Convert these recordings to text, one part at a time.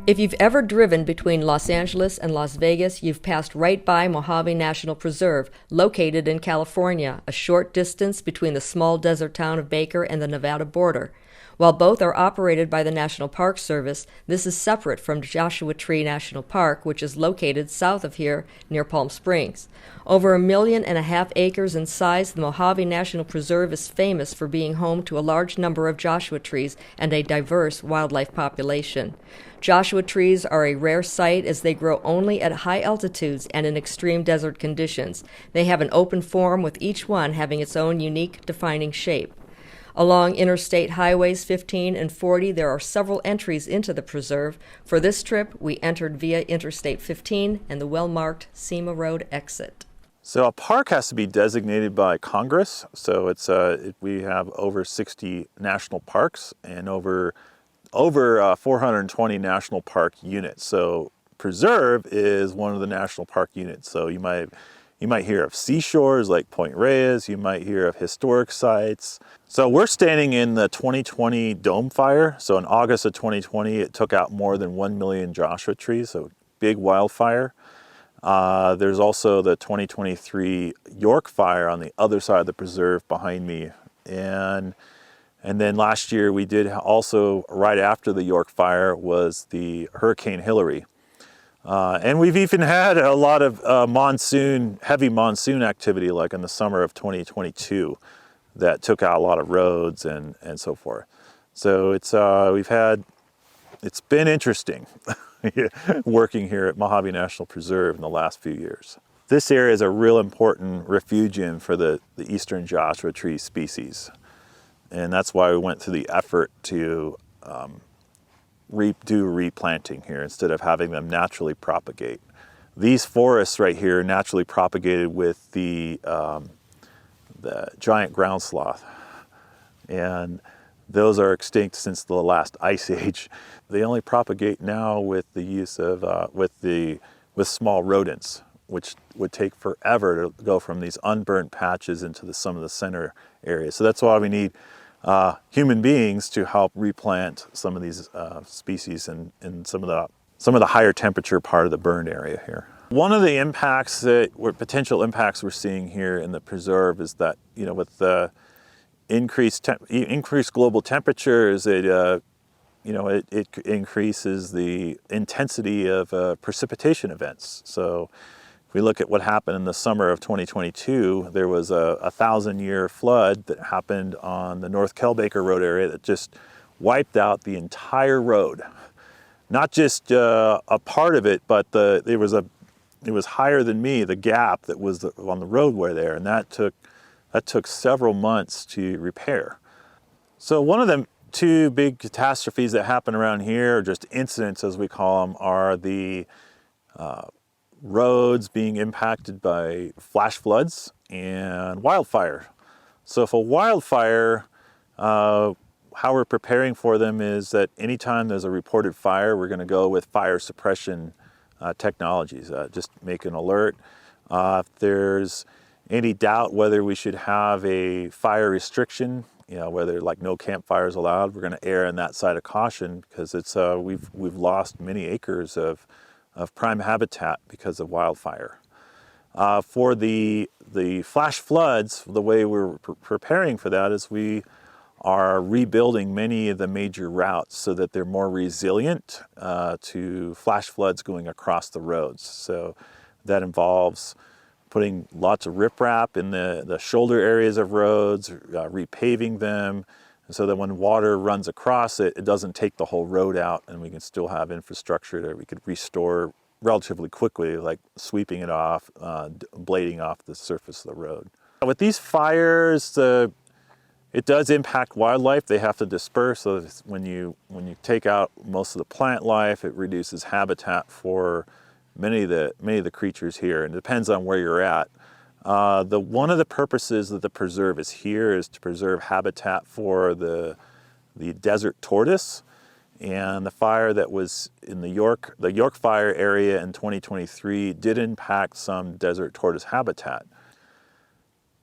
If you've ever driven between Los Angeles and Las Vegas, you've passed right by Mojave National Preserve, located in California, a short distance between the small desert town of Baker and the Nevada border. While both are operated by the National Park Service, this is separate from Joshua Tree National Park, which is located south of here near Palm Springs. Over 1.5 million acres in size, the Mojave National Preserve is famous for being home to a large number of Joshua trees and a diverse wildlife population. Joshua trees are a rare sight as they grow only at high altitudes and in extreme desert conditions. They have an open form, with each one having its own unique defining shape. Along Interstate Highways 15 and 40, there are several entries into the preserve. For this trip, we entered via Interstate 15 and the well-marked Sema Road exit. So a park has to be designated by Congress. So we have over 60 national parks and over 420 national park units. So preserve is one of the national park units. So you might hear of seashores like Point Reyes, you might hear of historic sites. So we're standing in the 2020 Dome Fire. So in August of 2020, it took out more than 1 million Joshua trees, so big wildfire. There's also the 2023 York Fire on the other side of the preserve behind me. And then last year we did also, right after the York Fire, was the Hurricane Hillary. And we've even had a lot of heavy monsoon activity, like in the summer of 2022, that took out a lot of roads and so forth. So it's been interesting working here at Mojave National Preserve in the last few years. This area is a real important refugium for the eastern Joshua tree species. And that's why we went through the effort to do replanting here instead of having them naturally propagate. These forests right here are naturally propagated with the giant ground sloth, and those are extinct since the last ice age. They only propagate now with the use of with small rodents, which would take forever to go from these unburnt patches into some of the center areas. So that's why we need human beings to help replant some of these species in some of the higher temperature part of the burned area here. One of the potential impacts we're seeing here in the preserve is that, with the increased global temperatures, it increases the intensity of precipitation events. So if we look at what happened in the summer of 2022, there was a 1,000-year flood that happened on the North Kelbaker Road area that just wiped out the entire road. Not just a part of it, but it was higher than the gap that was on the roadway there, and that took several months to repair. So one of the two big catastrophes that happen around here, or just incidents as we call them, are the roads being impacted by flash floods and wildfire. So if a wildfire, how we're preparing for them is that anytime there's a reported fire, we're going to go with fire suppression technologies. Just make an alert. If there's any doubt whether we should have a fire restriction, whether like no campfires allowed, we're going to err on that side of caution, because we've lost many acres of prime habitat because of wildfire. For the flash floods, the way we're preparing for that is we are rebuilding many of the major routes so that they're more resilient to flash floods going across the roads. So that involves putting lots of riprap in the shoulder areas of roads, repaving them, so that when water runs across it, it doesn't take the whole road out, and we can still have infrastructure that we could restore relatively quickly, like sweeping it off, blading off the surface of the road. With these fires, it does impact wildlife. They have to disperse. So when you take out most of the plant life, it reduces habitat for many of the creatures here, and it depends on where you're at. One of the purposes that the preserve is here is to preserve habitat for the desert tortoise, and the fire that was in the York Fire area in 2023 did impact some desert tortoise habitat.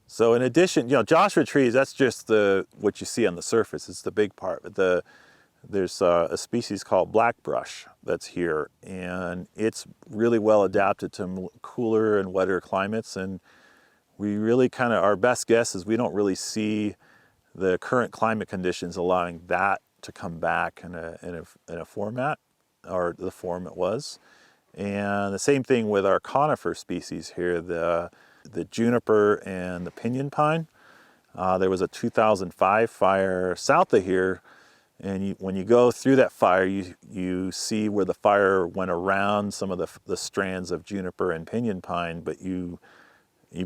So in addition, Joshua trees, that's just what you see on the surface. It's the big part. But there's a species called blackbrush that's here, and it's really well adapted to cooler and wetter climates. And we really kind of, our best guess is we don't really see the current climate conditions allowing that to come back in a format, or the form it was. And the same thing with our conifer species here, the juniper and the pinyon pine. There was a 2005 fire south of here, and when you go through that fire, you see where the fire went around some of the strands of juniper and pinyon pine, but you'd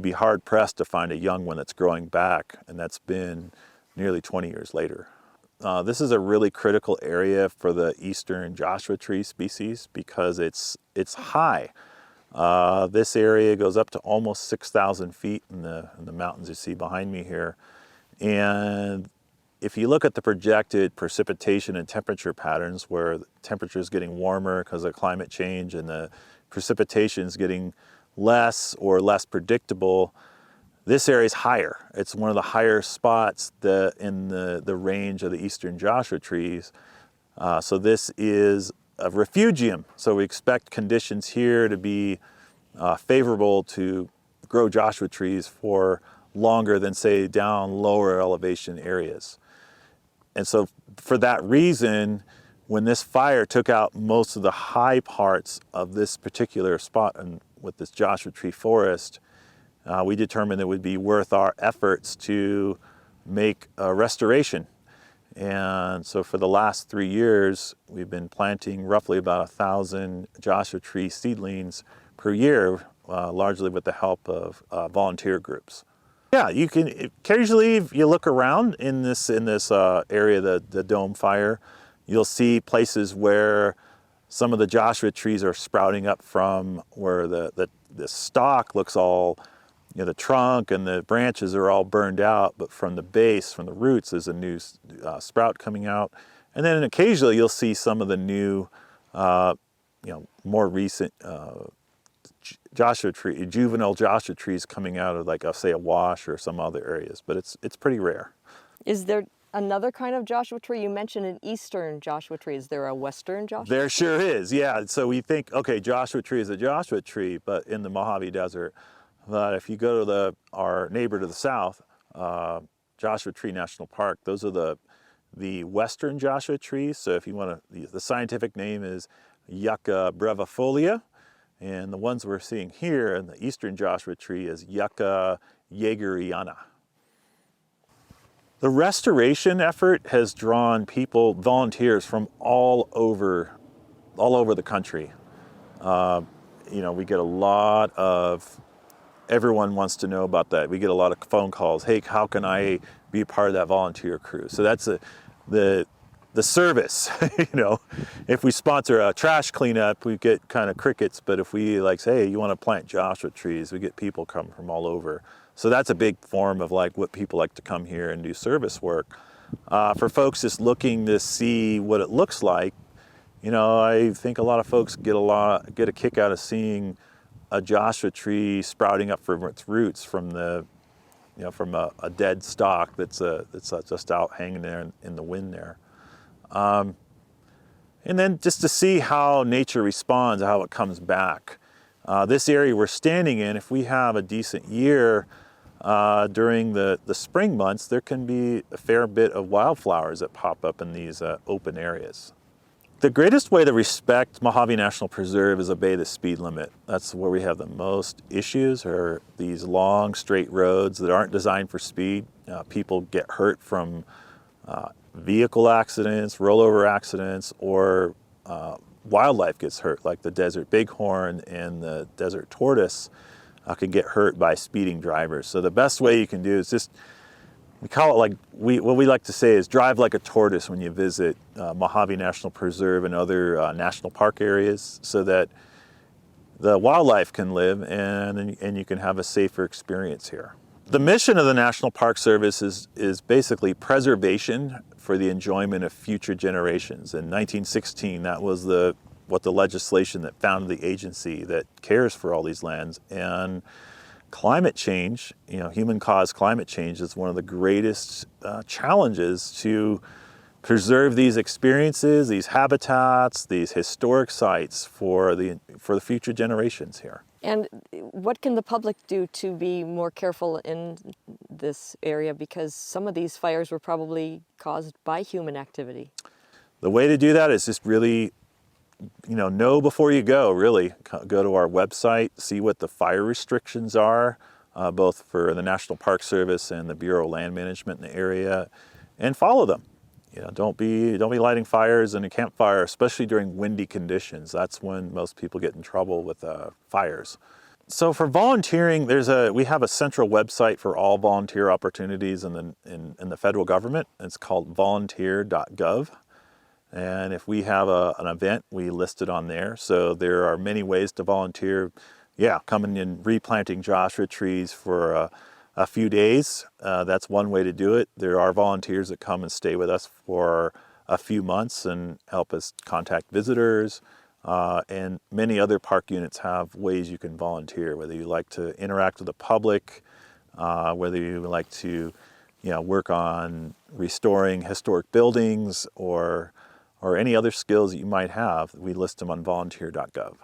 be hard pressed to find a young one that's growing back, and that's been nearly 20 years later. This is a really critical area for the eastern Joshua tree species because it's high. This area goes up to almost 6,000 feet in the mountains you see behind me here. And if you look at the projected precipitation and temperature patterns, where the temperature is getting warmer because of climate change and the precipitation is getting less or less predictable, this area is higher. It's one of the higher spots in the range of the eastern Joshua trees. So this is a refugium. So we expect conditions here to be favorable to grow Joshua trees for longer than, say, down lower elevation areas. And so for that reason, when this fire took out most of the high parts of this particular spot and with this Joshua tree forest, we determined it would be worth our efforts to make a restoration. And so for the last 3 years, we've been planting roughly about 1,000 Joshua tree seedlings per year, largely with the help of volunteer groups. Yeah, you can occasionally, if you look around in this area, the dome fire, you'll see places where some of the Joshua trees are sprouting up from, where the stalk looks all, the trunk and the branches are all burned out, but from the base, from the roots, there's a new sprout coming out. And then occasionally you'll see some of the new, more recent juvenile Joshua trees coming out of, like, I'll say, a wash or some other areas, but it's pretty rare. Is there another kind of Joshua tree? You mentioned an eastern Joshua tree. Is there a western Joshua tree? There sure is, yeah. So we think, okay, Joshua tree is a Joshua tree, but in the Mojave Desert. But if you go to our neighbor to the south, Joshua Tree National Park, those are the western Joshua trees. So if you want to, the scientific name is Yucca brevifolia, and the ones we're seeing here in the eastern Joshua tree is Yucca jaegeriana. The restoration effort has drawn volunteers from all over the country. We get a lot of, everyone wants to know about that. We get a lot of phone calls. Hey, how can I be part of that volunteer crew? So that's the service. If we sponsor a trash cleanup, we get kind of crickets. But if we say, hey, you want to plant Joshua trees, we get people come from all over. So that's a big form of what people like to come here and do service work. For folks just looking to see what it looks like, I think a lot of folks get a kick out of seeing a Joshua tree sprouting up from its roots from from a dead stalk that's just out hanging there in the wind there. And then just to see how nature responds, how it comes back. This area we're standing in, if we have a decent year during the spring months, there can be a fair bit of wildflowers that pop up in these open areas. The greatest way to respect Mojave National Preserve is obey the speed limit. That's where we have the most issues, are these long straight roads that aren't designed for speed. People get hurt from vehicle accidents, rollover accidents, or wildlife gets hurt, like the desert bighorn and the desert tortoise can get hurt by speeding drivers. So the best way you can do is we call it what we like to say is drive like a tortoise when you visit Mojave National Preserve and other national park areas, so that the wildlife can live and you can have a safer experience here. The mission of the National Park Service is basically preservation for the enjoyment of future generations. In 1916, that was the legislation that founded the agency that cares for all these lands. And climate change, human-caused climate change, is one of the greatest challenges to preserve these experiences, these habitats, these historic sites for the future generations here. And what can the public do to be more careful in this area? Because some of these fires were probably caused by human activity. The way to do that is just really, know before you go, really. Go to our website, see what the fire restrictions are, both for the National Park Service and the Bureau of Land Management in the area, and follow them. Don't be lighting fires in a campfire, especially during windy conditions. That's when most people get in trouble with fires. So for volunteering, we have a central website for all volunteer opportunities in the federal government. It's called volunteer.gov. And if we have an event, we list it on there. So there are many ways to volunteer. Coming and replanting Joshua trees for a few days. That's one way to do it. There are volunteers that come and stay with us for a few months and help us contact visitors. And many other park units have ways you can volunteer, whether you like to interact with the public, whether you like to work on restoring historic buildings or any other skills that you might have. We list them on volunteer.gov.